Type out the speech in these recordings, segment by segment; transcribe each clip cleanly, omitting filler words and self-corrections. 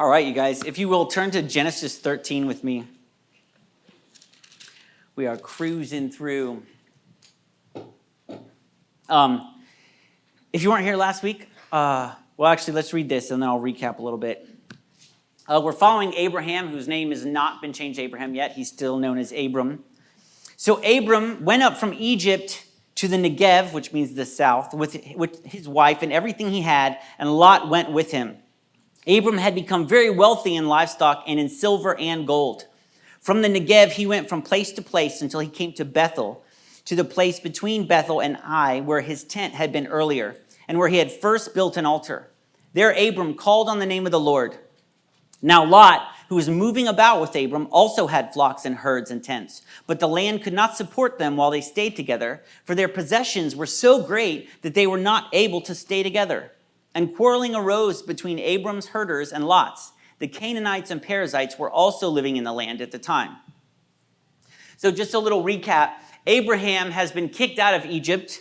All right, you guys, if you will, turn to Genesis 13 with me. We are cruising through. If you weren't here last week, actually, let's read this and then I'll recap a little bit. We're following Abraham, whose name has not been changed to Abraham yet. He's still known as Abram. So Abram went up from Egypt to the Negev, which means the south, with his wife and everything he had, and Lot went with him. Abram had become very wealthy in livestock and in silver and gold. From the Negev, he went from place to place until he came to Bethel, to the place between Bethel and Ai, where his tent had been earlier, and where he had first built an altar. There Abram called on the name of the Lord. Now Lot, who was moving about with Abram, also had flocks and herds and tents, but the land could not support them while they stayed together, for their possessions were so great that they were not able to stay together. And quarreling arose between Abram's herders and Lot's. The Canaanites and Perizzites were also living in the land at the time. So just a little recap. Abraham has been kicked out of Egypt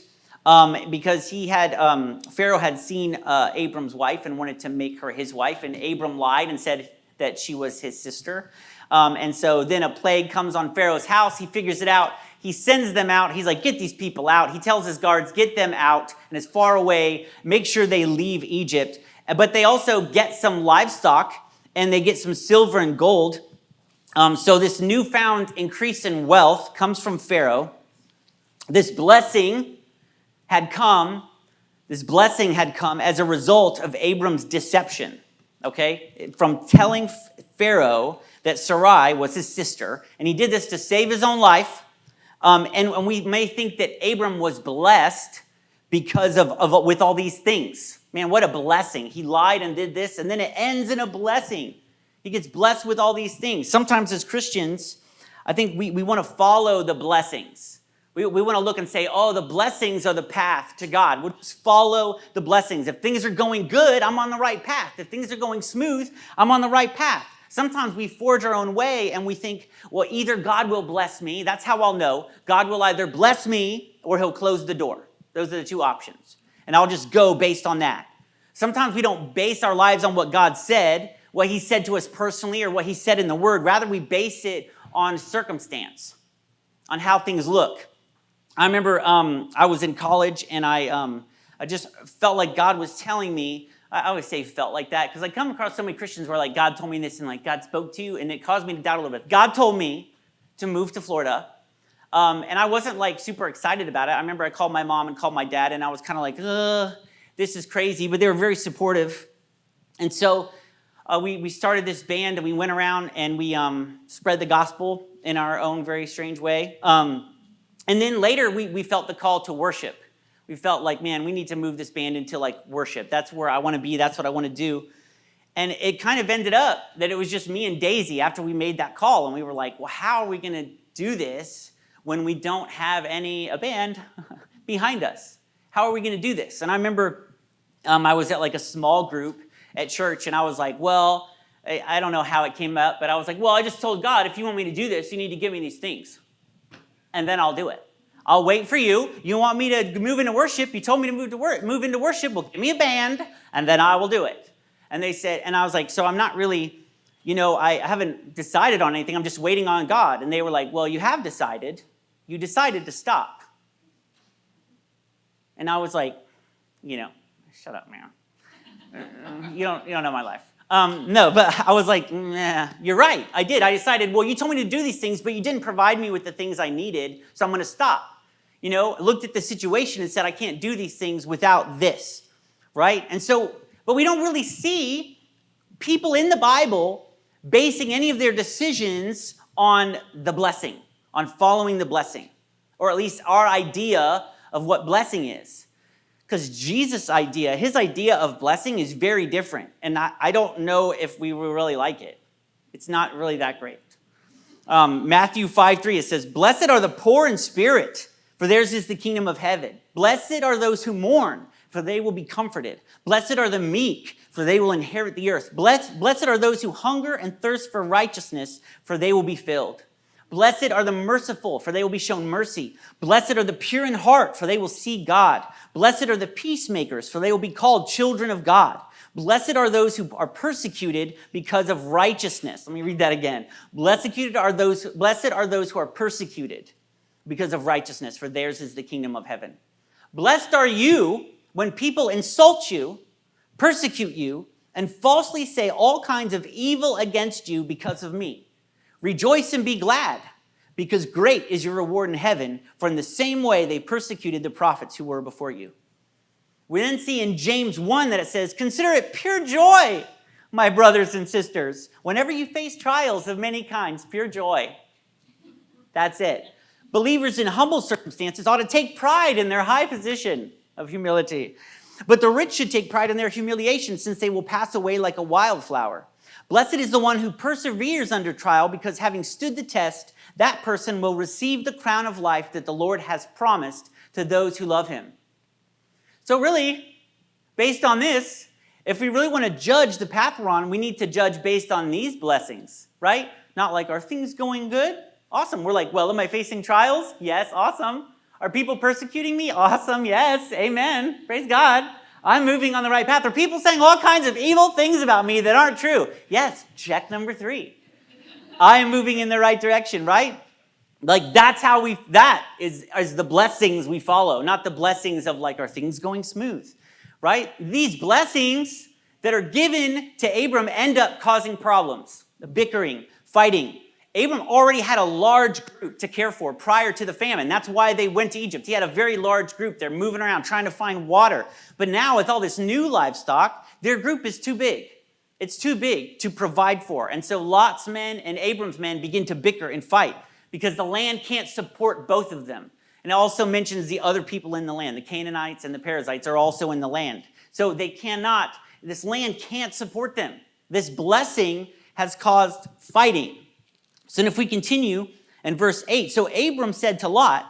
because Pharaoh had seen Abram's wife and wanted to make her his wife. And Abram lied and said that she was his sister. And so then a plague comes on Pharaoh's house. He figures it out. He sends them out. He's like, get these people out. He tells his guards, get them out and as far away, make sure they leave Egypt. But they also get some livestock and they get some silver and gold. So this newfound increase in wealth comes from Pharaoh. This blessing had come as a result of Abram's deception, okay? From telling Pharaoh that Sarai was his sister, and he did this to save his own life. And we may think that Abram was blessed because of with all these things. Man, what a blessing. He lied and did this, and then it ends in a blessing. He gets blessed with all these things. Sometimes as Christians, I think we want to follow the blessings. We want to look and say, oh, the blessings are the path to God. We'll just follow the blessings. If things are going good, I'm on the right path. If things are going smooth, I'm on the right path. Sometimes we forge our own way and we think, well, either God will bless me. That's how I'll know. God will either bless me or he'll close the door. Those are the two options. And I'll just go based on that. Sometimes we don't base our lives on what God said, what he said to us personally, or what he said in the word. Rather, we base it on circumstance, on how things look. I remember I was in college and I just felt like God was telling me, I always say felt like that because I come across so many Christians where like God told me this and like God spoke to you and it caused me to doubt a little bit. God told me to move to Florida and I wasn't like super excited about it. I remember I called my mom and called my dad and I was kind of like, this is crazy, but they were very supportive. And so we started this band and we went around and we spread the gospel in our own very strange way. And then later we felt the call to worship. We felt like, man, we need to move this band into like worship. That's where I want to be. That's what I want to do. And it kind of ended up that it was just me and Daisy after we made that call. And we were like, well, how are we going to do this when we don't have a band behind us? How are we going to do this? And I remember I was at like a small group at church and I was like, well, I don't know how it came up, but I was like, well, I just told God, if you want me to do this, you need to give me these things. And then I'll do it. I'll wait for you. You want me to move into worship? You told me to move into worship. Well, give me a band, and then I will do it. And they said, and I was like, so I'm not really, I haven't decided on anything. I'm just waiting on God. And they were like, well, you have decided. You decided to stop. And I was like, shut up, man. You don't know my life. No, but I was like, nah, you're right. I did. I decided, well, you told me to do these things, but you didn't provide me with the things I needed, so I'm going to stop. Looked at the situation and said, I can't do these things without this, right? And so, but we don't really see people in the Bible basing any of their decisions on the blessing, on following the blessing, or at least our idea of what blessing is. Because Jesus' idea, his idea of blessing is very different. And I don't know if we will really like it. It's not really that great. Matthew 5:3, it says, blessed are the poor in spirit, for theirs is the kingdom of heaven. Blessed are those who mourn, for they will be comforted. Blessed are the meek, for they will inherit the earth. Blessed are those who hunger and thirst for righteousness, for they will be filled. Blessed are the merciful, for they will be shown mercy. Blessed are the pure in heart, for they will see God. Blessed are the peacemakers, for they will be called children of God. Blessed are those who are persecuted because of righteousness. Let me read that again. Blessed are those who are persecuted because of righteousness, for theirs is the kingdom of heaven. Blessed are you when people insult you, persecute you, and falsely say all kinds of evil against you because of me. Rejoice and be glad, because great is your reward in heaven, for in the same way they persecuted the prophets who were before you. We then see in James 1 that it says, consider it pure joy, my brothers and sisters, whenever you face trials of many kinds, pure joy. That's it. Believers in humble circumstances ought to take pride in their high position of humility. But the rich should take pride in their humiliation, since they will pass away like a wildflower. Blessed is the one who perseveres under trial, because having stood the test, that person will receive the crown of life that the Lord has promised to those who love him. So really, based on this, if we really want to judge the path we're on, we need to judge based on these blessings, right? Not like, are things going good? Awesome. We're like, well, am I facing trials? Yes, awesome. Are people persecuting me? Awesome, yes, amen. Praise God. I'm moving on the right path. Are people saying all kinds of evil things about me that aren't true? Yes, check number 3. I am moving in the right direction, right? Like that is the blessings we follow, not the blessings of like, are things going smooth, right? These blessings that are given to Abram end up causing problems, the bickering, fighting. Abram already had a large group to care for prior to the famine. That's why they went to Egypt. He had a very large group. They're moving around trying to find water. But now with all this new livestock, their group is too big. It's too big to provide for. And so Lot's men and Abram's men begin to bicker and fight because the land can't support both of them. And it also mentions the other people in the land. The Canaanites and the Perizzites are also in the land. So this land can't support them. This blessing has caused fighting. So if we continue in verse 8, so Abram said to Lot,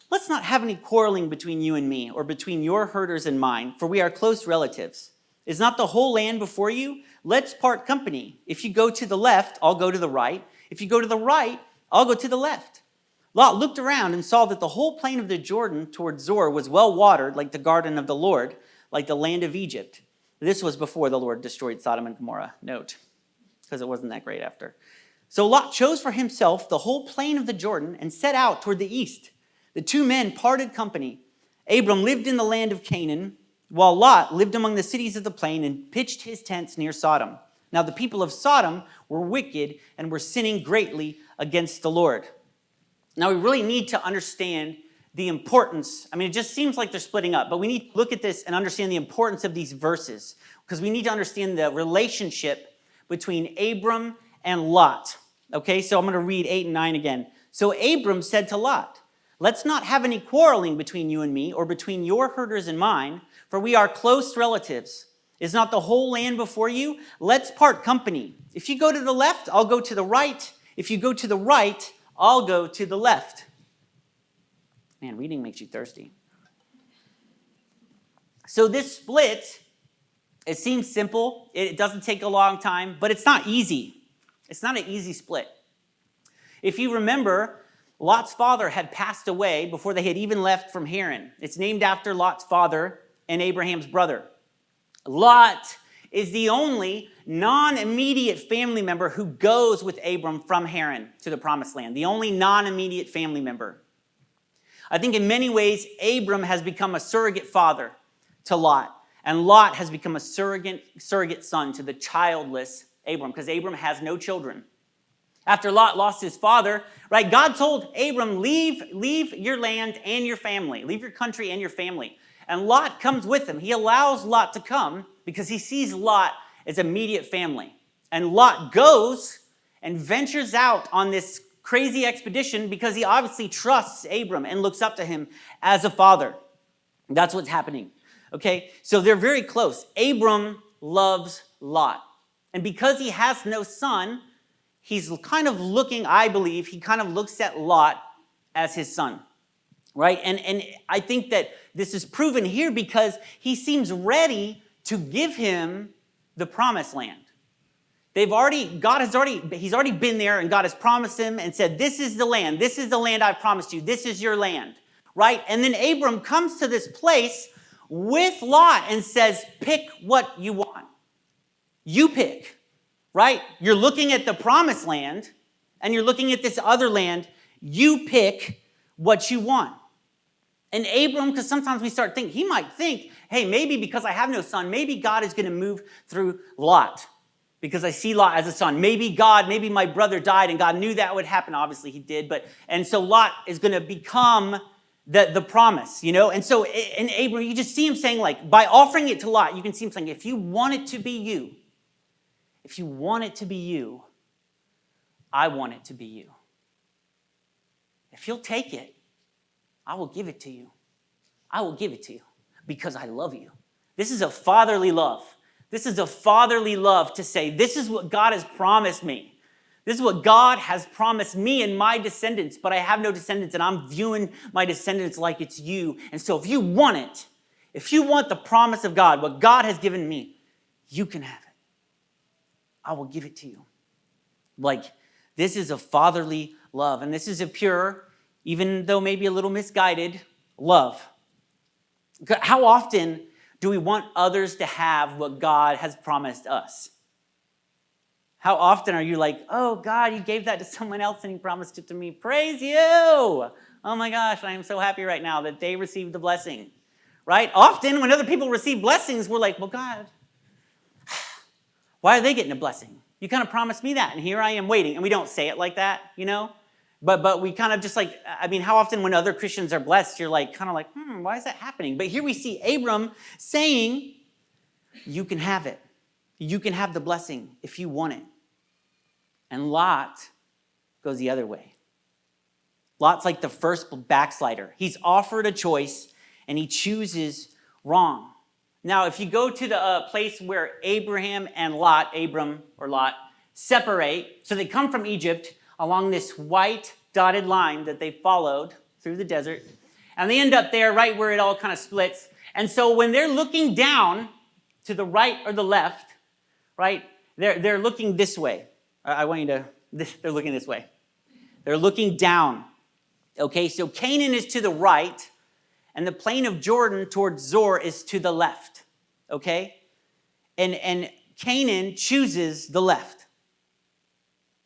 let's not have any quarreling between you and me, or between your herders and mine, for we are close relatives. Is not the whole land before you? Let's part company. If you go to the left, I'll go to the right. If you go to the right, I'll go to the left. Lot looked around and saw that the whole plain of the Jordan toward Zoar was well watered, like the garden of the Lord, like the land of Egypt. This was before the Lord destroyed Sodom and Gomorrah. Note, because it wasn't that great after. So Lot chose for himself the whole plain of the Jordan and set out toward the east. The two men parted company. Abram lived in the land of Canaan, while Lot lived among the cities of the plain and pitched his tents near Sodom. Now the people of Sodom were wicked and were sinning greatly against the Lord. Now we really need to understand the importance. I mean, it just seems like they're splitting up, but we need to look at this and understand the importance of these verses, because we need to understand the relationship between Abram and Lot. Okay, so I'm going to read 8 and 9 again. So Abram said to Lot, let's not have any quarreling between you and me, or between your herders and mine, for we are close relatives. Is not the whole land before you? Let's part company. If you go to the left, I'll go to the right. If you go to the right, I'll go to the left. Man, reading makes you thirsty. So this split, it seems simple. It doesn't take a long time, but it's not easy. It's not an easy split. If you remember, Lot's father had passed away before they had even left from Haran. It's named after Lot's father and Abraham's brother. Lot is the only non-immediate family member who goes with Abram from Haran to the promised land. The only non-immediate family member. I think in many ways, Abram has become a surrogate father to Lot. And Lot has become a surrogate son to the childless Abram, because Abram has no children. After Lot lost his father, right, God told Abram, leave your land and your family. Leave your country and your family. And Lot comes with him. He allows Lot to come because he sees Lot as immediate family. And Lot goes and ventures out on this crazy expedition because he obviously trusts Abram and looks up to him as a father. That's what's happening. Okay, so they're very close. Abram loves Lot. And because he has no son, he's kind of looking, I believe, he kind of looks at Lot as his son, right? And I think that this is proven here because he seems ready to give him the promised land. He's already been there, and God has promised him and said, this is the land I've promised you. This is your land, right? And then Abram comes to this place with Lot and says, pick what you want. You pick, right? You're looking at the promised land and you're looking at this other land. You pick what you want. And Abram, because sometimes we start thinking, he might think, hey, maybe because I have no son, maybe God is going to move through Lot because I see Lot as a son. Maybe my brother died and God knew that would happen. Obviously he did, and so Lot is going to become the promise, And so in Abram, you just see him saying, like, by offering it to Lot, you can see him saying, if you want it to be you, I want it to be you. If you'll take it, I will give it to you. I will give it to you because I love you. This is a fatherly love. This is a fatherly love to say, this is what God has promised me. This is what God has promised me and my descendants, but I have no descendants, and I'm viewing my descendants like it's you. And so if you want it, if you want the promise of God, what God has given me, you can have it. I will give it to you. Like, this is a fatherly love, and this is a pure, even though maybe a little misguided, love. How often do we want others to have what God has promised us? How often are you like, oh, God, you gave that to someone else and you promised it to me. Praise you. Oh, my gosh, I am so happy right now that they received the blessing, right? Often when other people receive blessings, we're like, well, God, why are they getting a blessing? You kind of promised me that, and here I am waiting. And we don't say it like that, But we kind of just like, how often when other Christians are blessed, you're like, kind of like, why is that happening? But here we see Abram saying, you can have it. You can have the blessing if you want it. And Lot goes the other way. Lot's like the first backslider. He's offered a choice, and he chooses wrong. Now, if you go to the place where Abram and Lot, separate, so they come from Egypt along this white dotted line that they followed through the desert, and they end up there right where it all kind of splits. And so when they're looking down to the right or the left, right, they're looking this way. They're looking this way. They're looking down. Okay, so Canaan is to the right, and the plain of Jordan towards Zor is to the left. Okay? And Canaan chooses the left.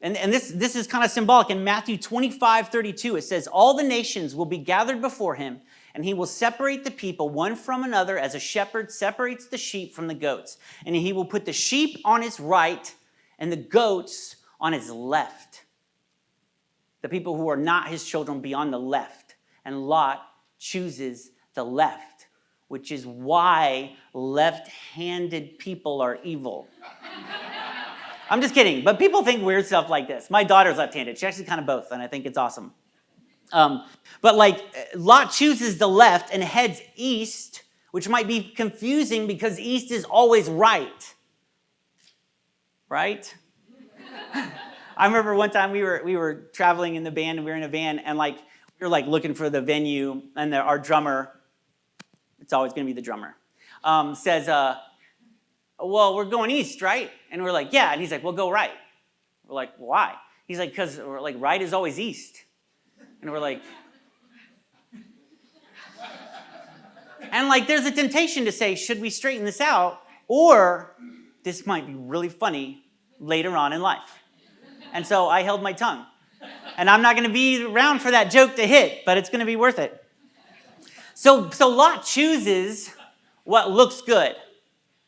And this is kind of symbolic. In Matthew 25:32, it says, all the nations will be gathered before him, and he will separate the people one from another as a shepherd separates the sheep from the goats. And he will put the sheep on his right and the goats on his left. The people who are not his children will be on the left. And Lot chooses the left, which is why left-handed people are evil. I'm just kidding, but people think weird stuff like this. My daughter's left-handed. She's actually kind of both, and I think it's awesome. But Lot chooses the left and heads east, which might be confusing because east is always right. Right? I remember one time we were traveling in the band, and we were in a van, and we were looking for the venue, and our drummer, it's always going to be the drummer, says, well, we're going east, right? And we're like, yeah. And he's like, well, go right. We're like, why? He's like, because right is always east. And we're like, and there's a temptation to say, should we straighten this out? Or this might be really funny later on in life. And so I held my tongue. And I'm not going to be around for that joke to hit, but it's going to be worth it. So Lot chooses what looks good.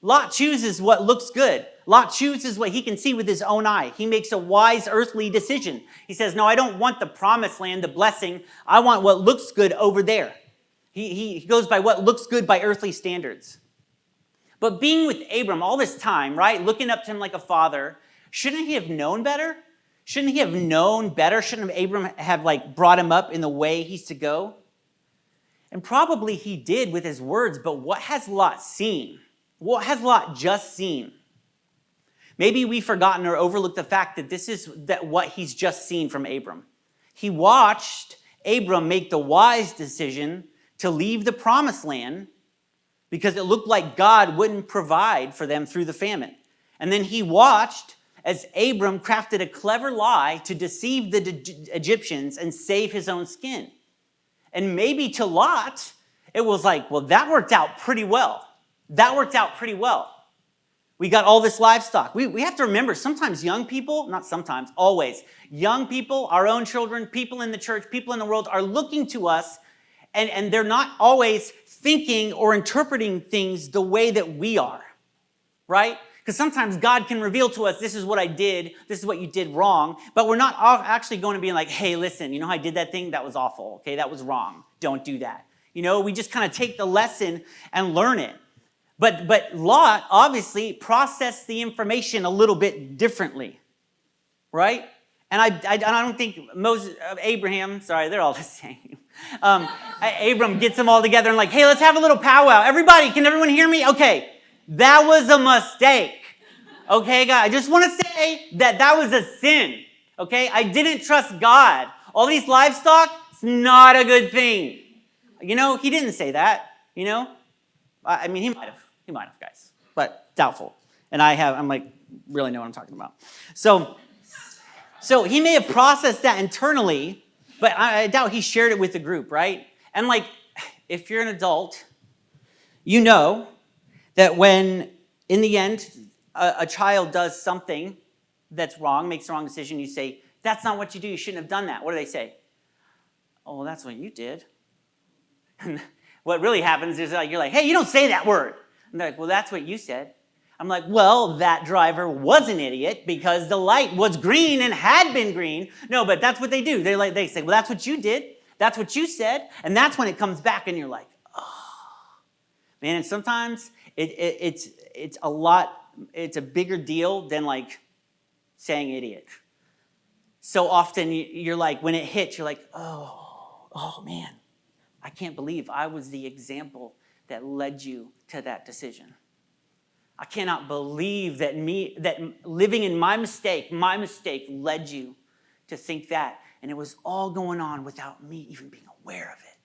Lot chooses what looks good. Lot chooses what he can see with his own eye. He makes a wise earthly decision. He says, no, I don't want the promised land, the blessing. I want what looks good over there. He goes by what looks good by earthly standards. But being with Abram all this time, right, looking up to him like a father, shouldn't he have known better? Shouldn't he have known better? Shouldn't Abram have brought him up in the way he's to go? And probably he did with his words, but what has Lot seen? What has Lot just seen? Maybe we've forgotten or overlooked the fact that this is what he's just seen from Abram. He watched Abram make the wise decision to leave the promised land because it looked like God wouldn't provide for them through the famine. And then he watched as Abram crafted a clever lie to deceive the Egyptians and save his own skin. And maybe to Lot, it was like, well, that worked out pretty well. That worked out pretty well. We got all this livestock. We have to remember, sometimes young people, not sometimes, always, young people, our own children, people in the church, people in the world are looking to us, and they're not always thinking or interpreting things the way that we are, right? Because sometimes God can reveal to us, this is what I did, this is what you did wrong, but we're not actually going to be like, hey, listen, you know how I did that thing? That was awful, okay? That was wrong. Don't do that. You know, we just kind of take the lesson and learn it. But Lot obviously processed the information a little bit differently, right? And I don't think Abraham, sorry, they're all the same. Abram gets them all together and like, hey, let's have a little powwow. Everybody, can everyone hear me? Okay, that was a mistake. Okay, God, I just want to say that was a sin. Okay, I didn't trust God. All these livestock, it's not a good thing. You know, he didn't say that, you know. I mean, he might have, guys, but doubtful. And I'm like, really know what I'm talking about. So he may have processed that internally, but I doubt he shared it with the group, right? And like, if you're an adult, you know that when, in the end, a child does something that's wrong, makes the wrong decision, you say, that's not what you do, you shouldn't have done that. What do they say? Oh, well, that's what you did. And what really happens is like, you're like, hey, you don't say that word. And they're like, well, that's what you said. I'm like, well, that driver was an idiot because the light was green and had been green. No, but that's what they do. They say, well, that's what you did. That's what you said. And that's when it comes back and you're like, oh. Man, and sometimes it's a bigger deal than like saying idiot. So often you're like, when it hits, you're like, oh man, I can't believe I was the example that led you to that decision. I cannot believe that living in my mistake led you to think that. And it was all going on without me even being aware of it.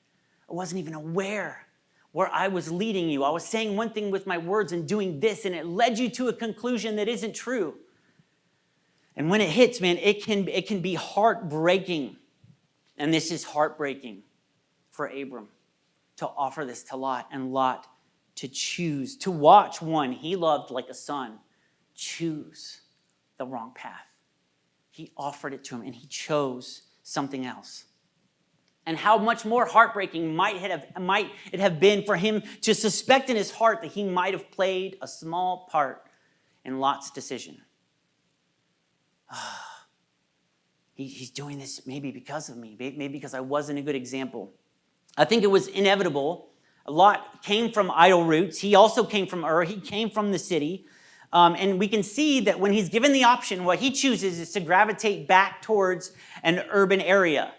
I wasn't even aware where I was leading you. I was saying one thing with my words and doing this, and it led you to a conclusion that isn't true. And when it hits, man, it can be heartbreaking. And this is heartbreaking for Abram to offer this to Lot, and Lot to choose, to watch one he loved like a son choose the wrong path. He offered it to him and he chose something else. And how much more heartbreaking might it have been for him to suspect in his heart that he might have played a small part in Lot's decision. He's doing this maybe because of me, maybe because I wasn't a good example. I think it was inevitable. Lot came from idle roots. He also came from Ur. He came from the city. And we can see that when he's given the option, what he chooses is to gravitate back towards an urban area,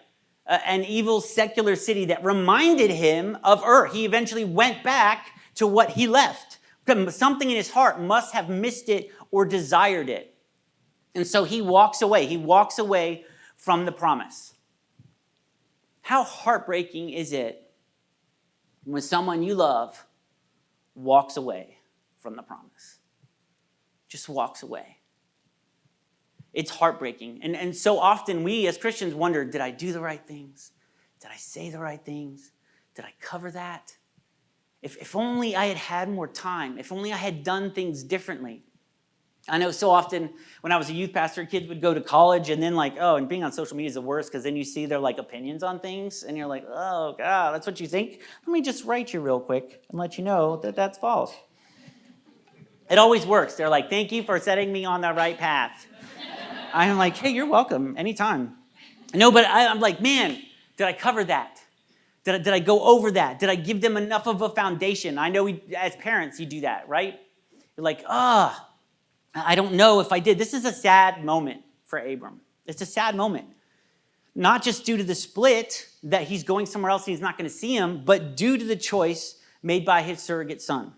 an evil secular city that reminded him of Ur. He eventually went back to what he left. Something in his heart must have missed it or desired it. And so he walks away. He walks away from the promise. How heartbreaking is it when someone you love walks away from the promise? Just walks away. It's heartbreaking. And so often we as Christians wonder, did I do the right things? Did I say the right things? Did I cover that? If only I had had more time. If only I had done things differently. I know so often when I was a youth pastor, kids would go to college and then and being on social media is the worst because then you see their opinions on things and you're like, oh God, that's what you think? Let me just write you real quick and let you know that that's false. It always works. They're like, thank you for setting me on the right path. I'm like, hey, you're welcome, anytime. No, but I'm like, man, did I cover that? Did I go over that? Did I give them enough of a foundation? I know as parents, you do that, right? You're like, I don't know if I did. This is a sad moment for Abram. It's a sad moment. Not just due to the split that he's going somewhere else and he's not going to see him, but due to the choice made by his surrogate son.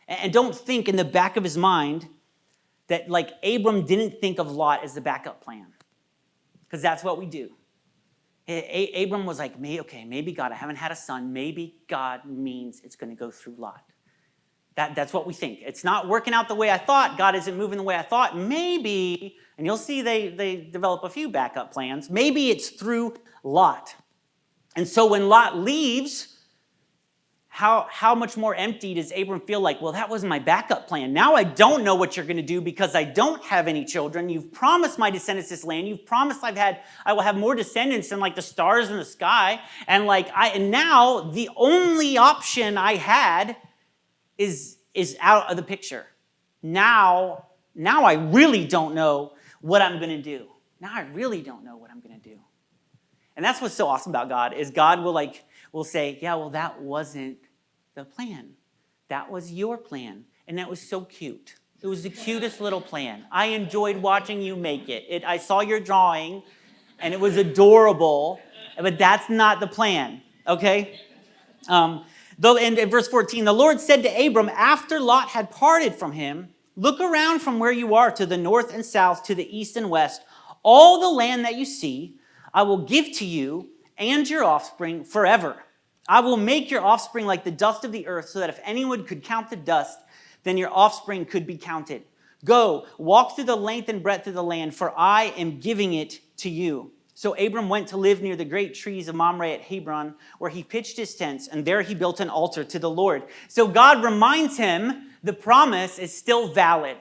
And don't think in the back of his mind that Abram didn't think of Lot as the backup plan. Because that's what we do. Abram was like, maybe God, I haven't had a son. Maybe God means it's going to go through Lot. That's what we think. It's not working out the way I thought. God isn't moving the way I thought. Maybe, and you'll see they develop a few backup plans. Maybe it's through Lot. And so when Lot leaves, how much more empty does Abram feel like, well, that was my backup plan. Now I don't know what you're going to do because I don't have any children. You've promised my descendants this land. You've promised I will have more descendants than like the stars in the sky. And now the only option I had is out of the picture. Now I really don't know what I'm going to do. Now I really don't know what I'm going to do. And that's what's so awesome about God is God will say, yeah, well, that wasn't the plan. That was your plan. And that was so cute. It was the cutest little plan. I enjoyed watching you make it. I saw your drawing, and it was adorable, but that's not the plan, okay? Though in verse 14, the Lord said to Abram, after Lot had parted from him, look around from where you are to the north and south, to the east and west. All the land that you see, I will give to you and your offspring forever. I will make your offspring like the dust of the earth, so that if anyone could count the dust, then your offspring could be counted. Go, walk through the length and breadth of the land, for I am giving it to you. So Abram went to live near the great trees of Mamre at Hebron, where he pitched his tents, and there he built an altar to the Lord. So God reminds him the promise is still valid.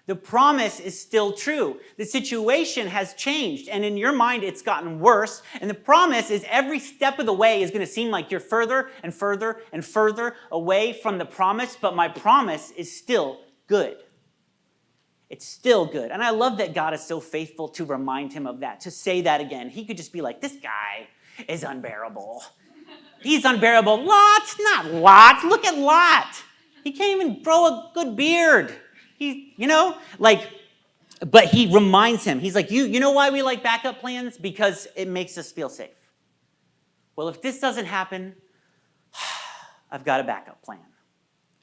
The promise is still true. The situation has changed, and in your mind, it's gotten worse. And the promise is every step of the way is going to seem like you're further and further and further away from the promise, but my promise is still good. It's still good. And I love that God is so faithful to remind him of that, to say that again. He could just be like, this guy is unbearable. He's unbearable. Lot, not Lot. Look at Lot. He can't even grow a good beard. But he reminds him. He's like, you know why we like backup plans? Because it makes us feel safe. Well, if this doesn't happen, I've got a backup plan.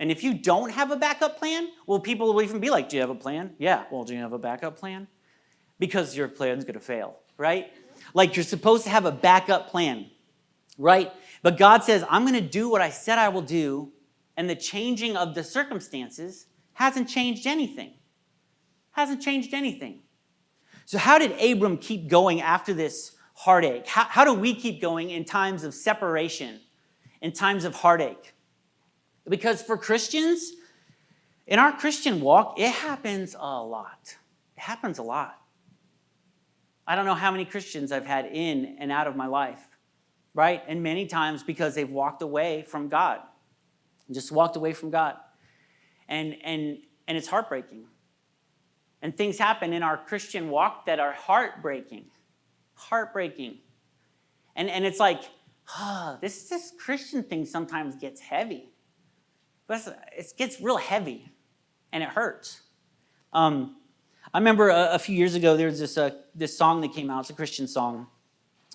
And if you don't have a backup plan, well, people will even be like, do you have a plan? Yeah. Well, do you have a backup plan? Because your plan's going to fail, right? Like you're supposed to have a backup plan, right? But God says, I'm going to do what I said I will do, and the changing of the circumstances hasn't changed anything. Hasn't changed anything. So how did Abram keep going after this heartache? How do we keep going in times of separation, in times of heartache? Because for Christians, in our Christian walk, it happens a lot. It happens a lot. I don't know how many Christians I've had in and out of my life, right? And many times because they've walked away from God. Just walked away from God. And it's heartbreaking. And things happen in our Christian walk that are heartbreaking. Heartbreaking. And it's like, this Christian thing sometimes gets heavy. But it gets real heavy, and it hurts. I remember a few years ago, there was this song that came out. It's a Christian song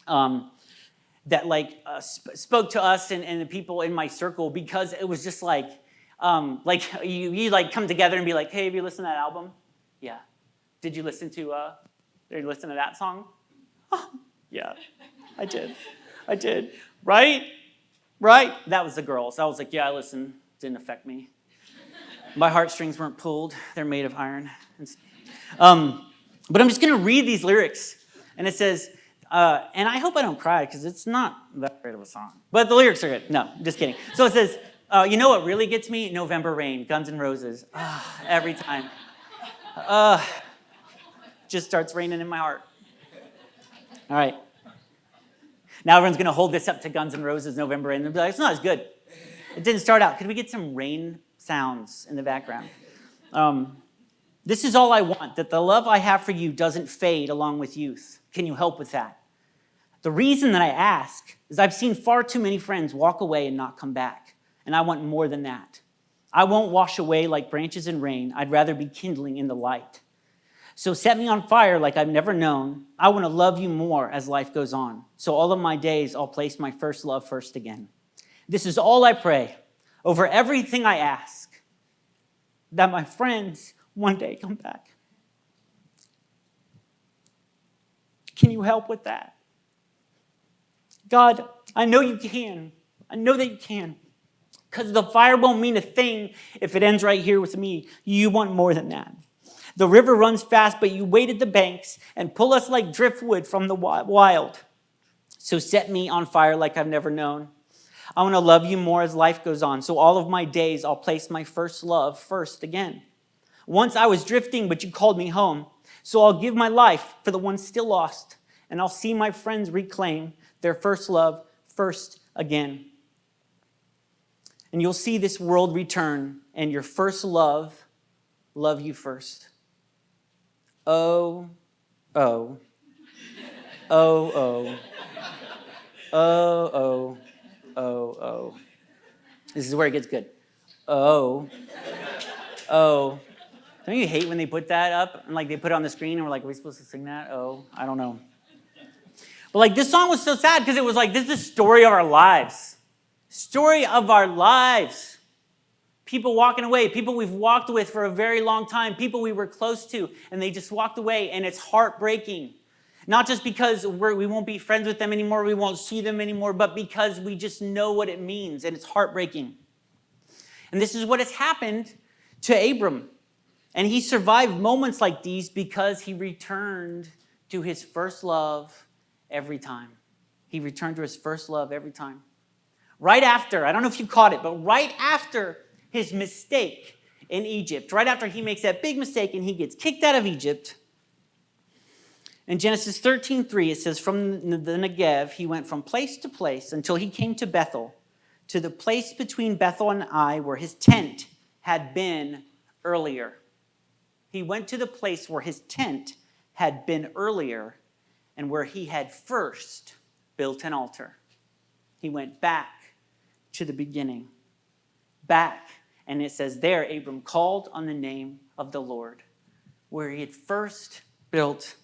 that spoke to us and the people in my circle, because it was just like you come together and be like, hey, have you listened to that album? Yeah. Did you listen to that song? Oh, yeah, I did. Right? That was the girls. I was like, yeah, I listened. Didn't affect me. My heartstrings weren't pulled. They're made of iron. But I'm just going to read these lyrics. And it says, and I hope I don't cry because it's not that great of a song. But the lyrics are good. No, just kidding. So it says, you know what really gets me? November Rain, Guns N' Roses. Every time. Just starts raining in my heart. All right. Now everyone's going to hold this up to Guns N' Roses, November Rain, and be like, it's not as good. It didn't start out. Could we get some rain sounds in the background? This is all I want, that the love I have for you doesn't fade along with youth. Can you help with that? The reason that I ask is I've seen far too many friends walk away and not come back, and I want more than that. I won't wash away like branches in rain. I'd rather be kindling in the light. So set me on fire like I've never known. I want to love you more as life goes on. So all of my days, I'll place my first love first again. This is all I pray, over everything I ask, that my friends one day come back. Can you help with that? God, I know you can. I know that you can. Because the fire won't mean a thing if it ends right here with me. You want more than that. The river runs fast, but you wait at the banks and pull us like driftwood from the wild. So set me on fire like I've never known. I want to love you more as life goes on. So all of my days, I'll place my first love first again. Once I was drifting, but you called me home. So I'll give my life for the ones still lost. And I'll see my friends reclaim their first love first again. And you'll see this world return and your first love you first. Oh, oh, oh, oh, oh, oh, oh, oh. This is where it gets good. Oh, oh. Don't you hate when they put that up and like they put it on the screen and we're like, are we supposed to sing that? Oh, I don't know. But like this song was so sad because it was like, this is the story of our lives. Story of our lives. People walking away, people we've walked with for a very long time, people we were close to, and they just walked away, and it's heartbreaking. Not just because we won't be friends with them anymore, we won't see them anymore, but because we just know what it means, and it's heartbreaking. And this is what has happened to Abram. And he survived moments like these because he returned to his first love every time. He returned to his first love every time. Right after, I don't know if you caught it, but right after his mistake in Egypt, right after he makes that big mistake and he gets kicked out of Egypt, in Genesis 13:3, it says, from the Negev, he went from place to place until he came to Bethel, to the place between Bethel and Ai where his tent had been earlier. He went to the place where his tent had been earlier and where he had first built an altar. He went back to the beginning. Back. And it says there, Abram called on the name of the Lord, where he had first built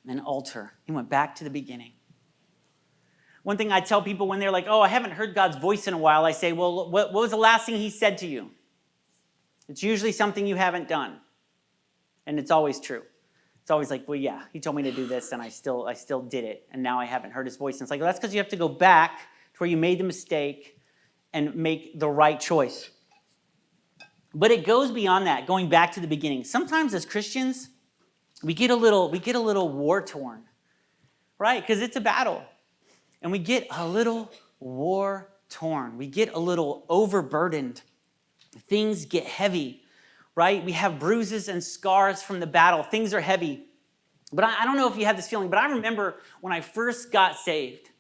an altar. He went back to the beginning. One thing I tell people when they're like, oh, I haven't heard God's voice in a while, I say, well, what was the last thing he said to you? It's usually something you haven't done. And it's always true. It's always like, well, yeah, he told me to do this, and I still did it, and now I haven't heard his voice. And it's like, well, that's because you have to go back to where you made the mistake and make the right choice. But it goes beyond that, going back to the beginning. Sometimes as Christians, we get a little war-torn, right? Because it's a battle. And we get a little war-torn. We get a little overburdened. Things get heavy, right? We have bruises and scars from the battle. Things are heavy. But I don't know if you have this feeling, but I remember when I first got saved,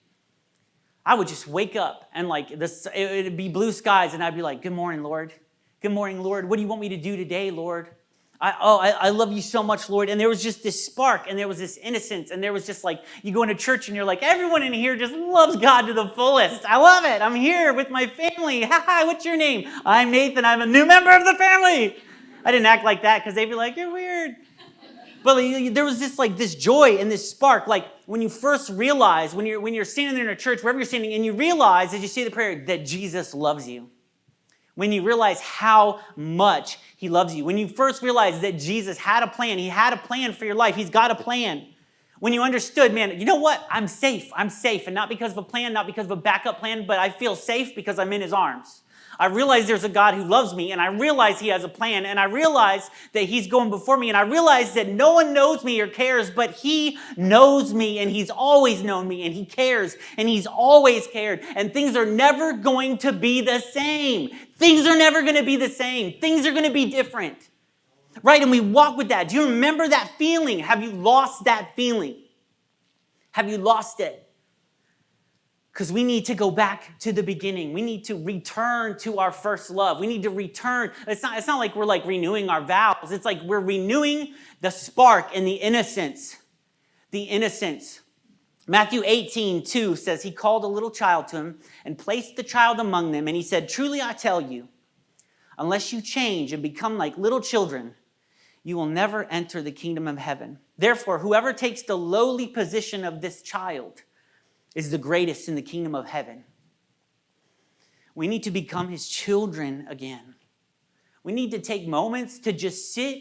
I would just wake up and it would be blue skies, and I'd be like, good morning, Lord. Good morning, Lord. What do you want me to do today, Lord? I love you so much, Lord. And there was just this spark, and there was this innocence, and there was just like, you go into church and you're like, everyone in here just loves God to the fullest. I love it. I'm here with my family. Hi, what's your name? I'm Nathan. I'm a new member of the family. I didn't act like that because they'd be like, you're weird. But there was this joy and this spark. Like when you first realize, when you're standing there in a church, wherever you're standing, and you realize as you say the prayer that Jesus loves you. When you realize how much he loves you. When you first realize that Jesus had a plan. He had a plan for your life. He's got a plan. When you understood, man, you know what? I'm safe. I'm safe. And not because of a plan, not because of a backup plan, but I feel safe because I'm in his arms. I realize there's a God who loves me, and I realize he has a plan, and I realize that he's going before me, and I realize that no one knows me or cares, but he knows me, and he's always known me, and he cares, and he's always cared, and things are never going to be the same. Things are never going to be the same. Things are going to be different, right? And we walk with that. Do you remember that feeling? Have you lost that feeling? Have you lost it? Because we need to go back to the beginning. We need to return to our first love. We need to return. It's not like we're like renewing our vows. It's like we're renewing the spark and the innocence. The innocence. Matthew 18:2 says, he called a little child to him and placed the child among them. And he said, truly I tell you, unless you change and become like little children, you will never enter the kingdom of heaven. Therefore, whoever takes the lowly position of this child is the greatest in the kingdom of heaven. We need to become his children again. We need to take moments to just sit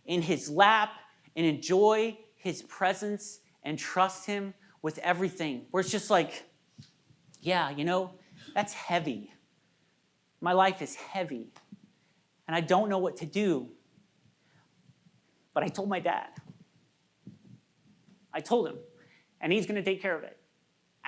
in his lap and enjoy his presence and trust him with everything. Where it's just like, yeah, that's heavy. My life is heavy. And I don't know what to do. But I told my dad. I told him. And he's going to take care of it.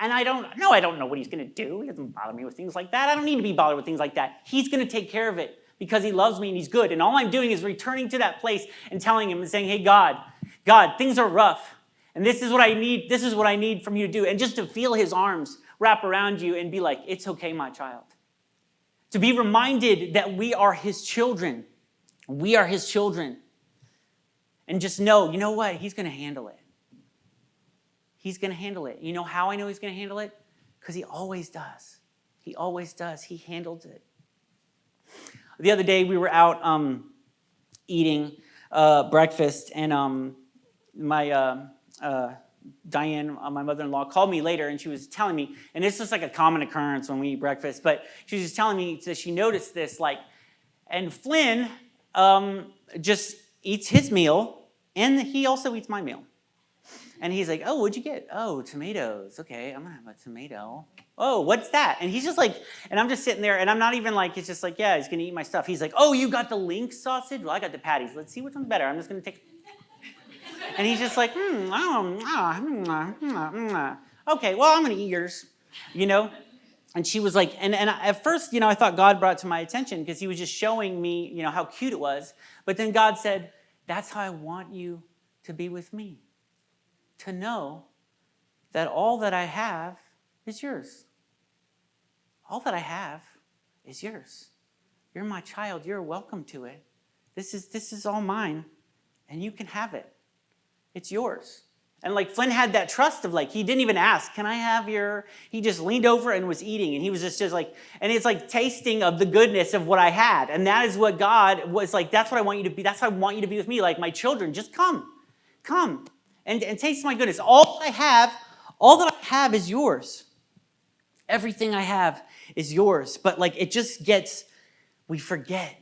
And I don't know what he's going to do. He doesn't bother me with things like that. I don't need to be bothered with things like that. He's going to take care of it because he loves me and he's good. And all I'm doing is returning to that place and telling him and saying, hey, God, things are rough. And this is what I need. This is what I need from you to do. And just to feel his arms wrap around you and be like, it's okay, my child. To be reminded that we are his children. We are his children. And just know, you know what? He's going to handle it. He's going to handle it. You know how I know he's going to handle it? Because he always does. He always does. He handled it. The other day, we were out eating breakfast, and my Diane, my mother-in-law, called me later, and she was telling me, and this is like a common occurrence when we eat breakfast, but she was just telling me that she noticed this, and Flynn just eats his meal, and he also eats my meal. And he's like, oh, what'd you get? Oh, tomatoes. Okay, I'm going to have a tomato. Oh, what's that? And he's just like, and I'm just sitting there, and I'm not even like, it's just like, yeah, he's going to eat my stuff. He's like, oh, you got the link sausage? Well, I got the patties. Let's see which one's better. I'm just going to take. And he's just like, okay, well, I'm going to eat yours, And she was like, and at first, I thought God brought it to my attention because he was just showing me, how cute it was. But then God said, that's how I want you to be with me. To know that all that I have is yours. All that I have is yours. You're my child. You're welcome to it. This is all mine, and you can have it. It's yours. And Flynn had that trust of he didn't even ask, can I have your, he just leaned over and was eating, and he was just like, and it's tasting of the goodness of what I had. And that is what God was like, that's what I want you to be. That's how I want you to be with me. My children, just come. And taste my goodness. All that I have is yours. Everything I have is yours. But it just gets, we forget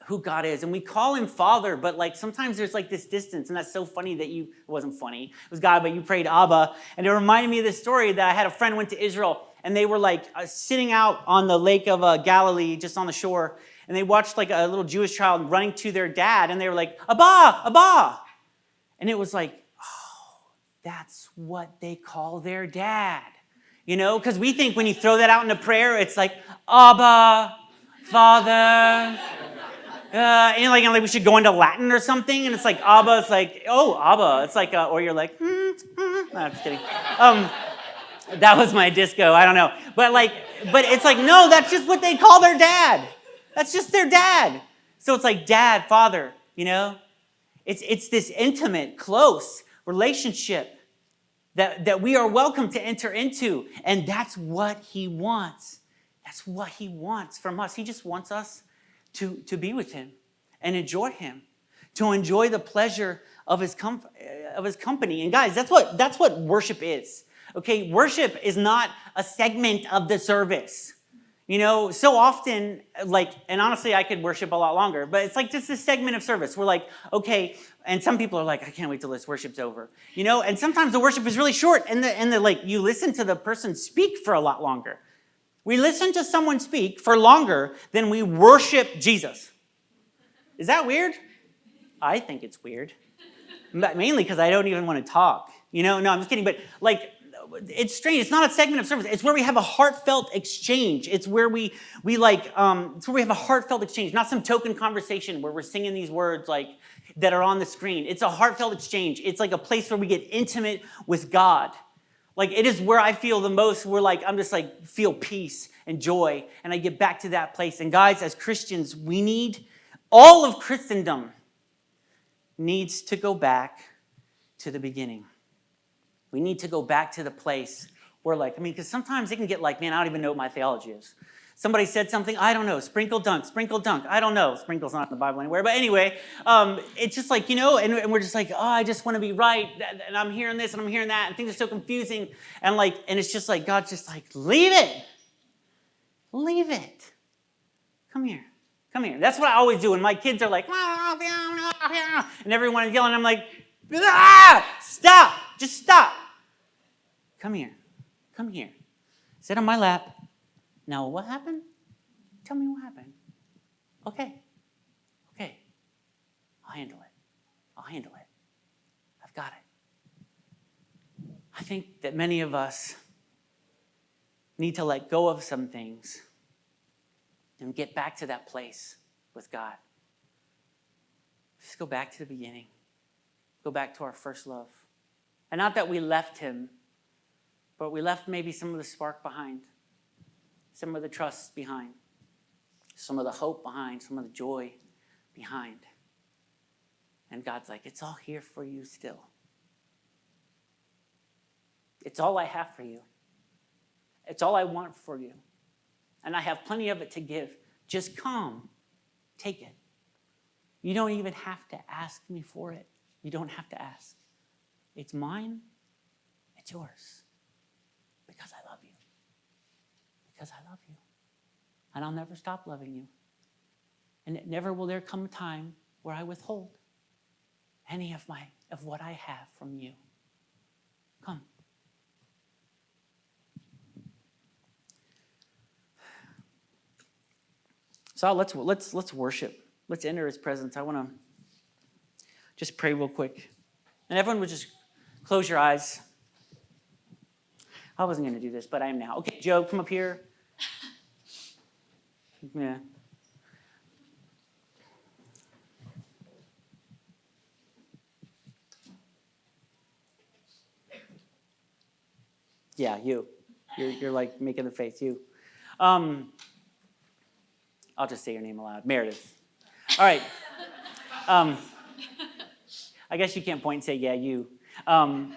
who God is. And we call him Father, but sometimes there's this distance. And that's so funny that it wasn't funny. It was God, but you prayed Abba. And it reminded me of this story that I had a friend went to Israel, and they were sitting out on the lake of Galilee, just on the shore. And they watched a little Jewish child running to their dad, and they were like, Abba, Abba. And it was that's what they call their dad. Because we think when you throw that out in a prayer, it's Abba, Father. And we should go into Latin or something, and it's Abba, it's oh, Abba. It's or you're No, I'm just kidding. That was my disco, I don't know. But it's no, that's just what they call their dad. That's just their dad. So it's dad, father, It's this intimate, close relationship that we are welcome to enter into. And that's what he wants. That's what he wants from us. He just wants us to be with him and enjoy him, to enjoy the pleasure of his company. And guys, that's what worship is. Okay, worship is not a segment of the service. So often, and honestly, I could worship a lot longer, but it's just a segment of service. We're okay, and some people are I can't wait till this worship's over. And sometimes the worship is really short, and you listen to the person speak for a lot longer. We listen to someone speak for longer than we worship Jesus. Is that weird? I think it's weird. Mainly because I don't even want to talk. No, I'm just kidding, but it's strange. It's not a segment of service. It's where we have a heartfelt exchange. It's where it's where we have a heartfelt exchange, not some token conversation where we're singing these words that are on the screen. It's a heartfelt exchange. It's a place where we get intimate with God. It is where I feel the most, where I'm just feel peace and joy, and I get back to that place. And guys, as Christians, all of Christendom needs to go back to the beginning. We need to go back to the place where because sometimes it can get man, I don't even know what my theology is. Somebody said something, I don't know, sprinkle dunk, I don't know. Sprinkle's not in the Bible anywhere, but anyway, it's just and we're just oh, I just want to be right, and I'm hearing this, and I'm hearing that, and things are so confusing, and and it's just God's just leave it. Come here. That's what I always do when my kids are and everyone is yelling, I'm stop, just stop. Come here. Sit on my lap. Now, what happened? Tell me what happened. Okay. I'll handle it. I've got it. think that many of us need to let go of some things and get back to that place with God. Just go back to the beginning. Go back to our first love. And not that we left him, but we left maybe some of the spark behind, some of the trust behind, some of the hope behind, some of the joy behind. And God's like, it's all here for you still. It's all I have for you. It's all I want for you. And I have plenty of it to give. Just come. Take it. You don't even have to ask me for it. You don't have to ask. It's mine. It's yours. Because I love you. Because I love you. And I'll never stop loving you. And never will there come a time where I withhold any of what I have from you. Come. So let's worship. Let's enter his presence. I want to just pray real quick. And everyone would just close your eyes. I wasn't going to do this, but I am now. Okay, Joe, come up here. Yeah. Yeah, you. You're like making the face. You. I'll just say your name aloud. Meredith. All right. I guess you can't point and say, yeah, you. I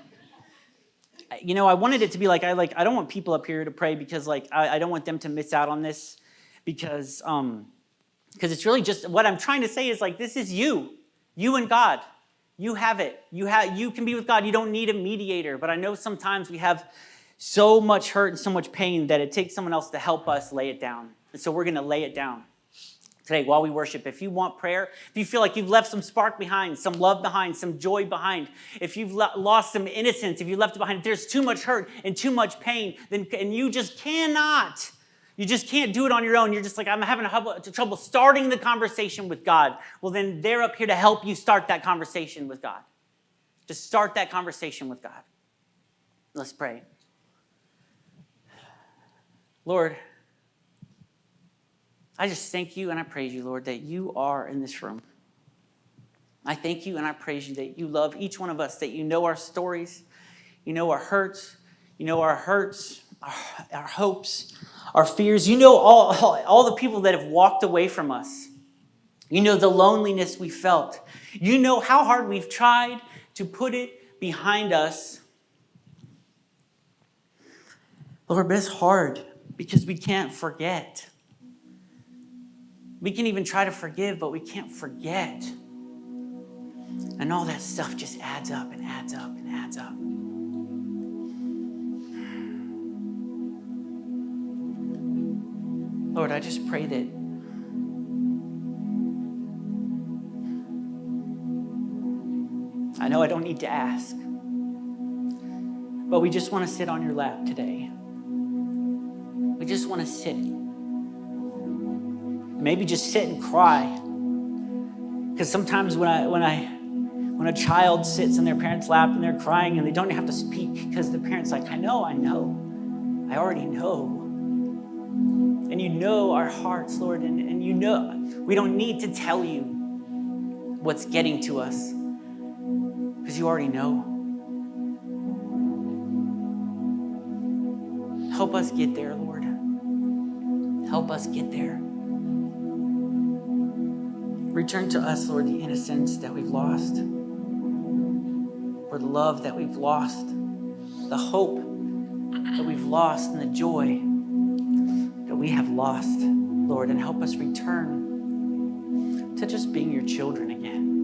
wanted it to be like, I don't want people up here to pray because I don't want them to miss out on this because it's really just, what I'm trying to say is this is you and God. You have it. You can be with God. You don't need a mediator. But I know sometimes we have so much hurt and so much pain that it takes someone else to help us lay it down. And so we're going to lay it down today while we worship. If you want prayer, if you feel like you've left some spark behind, some love behind, some joy behind, if you've lost some innocence, if you left it behind, if there's too much hurt and too much pain, and you just can't do it on your own. You're just like, I'm having trouble starting the conversation with God. Well, then they're up here to help you start that conversation with God. Just start that conversation with God. Let's pray. Lord, I just thank you and I praise you, Lord, that you are in this room. I thank you and I praise you that you love each one of us, that you know our stories, you know our hurts, our hopes, our fears. You know all the people that have walked away from us. You know the loneliness we felt. You know how hard we've tried to put it behind us. Lord, but it's hard because we can't forget. We can even try to forgive, but we can't forget. And all that stuff just adds up and adds up and adds up. Lord, I just pray that I know I don't need to ask, but we just want to sit on your lap today. We just want to sit. Maybe just sit and cry. Because sometimes when a child sits in their parent's lap and they're crying and they don't have to speak because the parent's like, I know, I already know. And you know our hearts, Lord, and you know we don't need to tell you what's getting to us because you already know. Help us get there, Lord. Help us get there. Return to us, Lord, the innocence that we've lost, or the love that we've lost, the hope that we've lost, and the joy that we have lost, Lord, and help us return to just being your children again.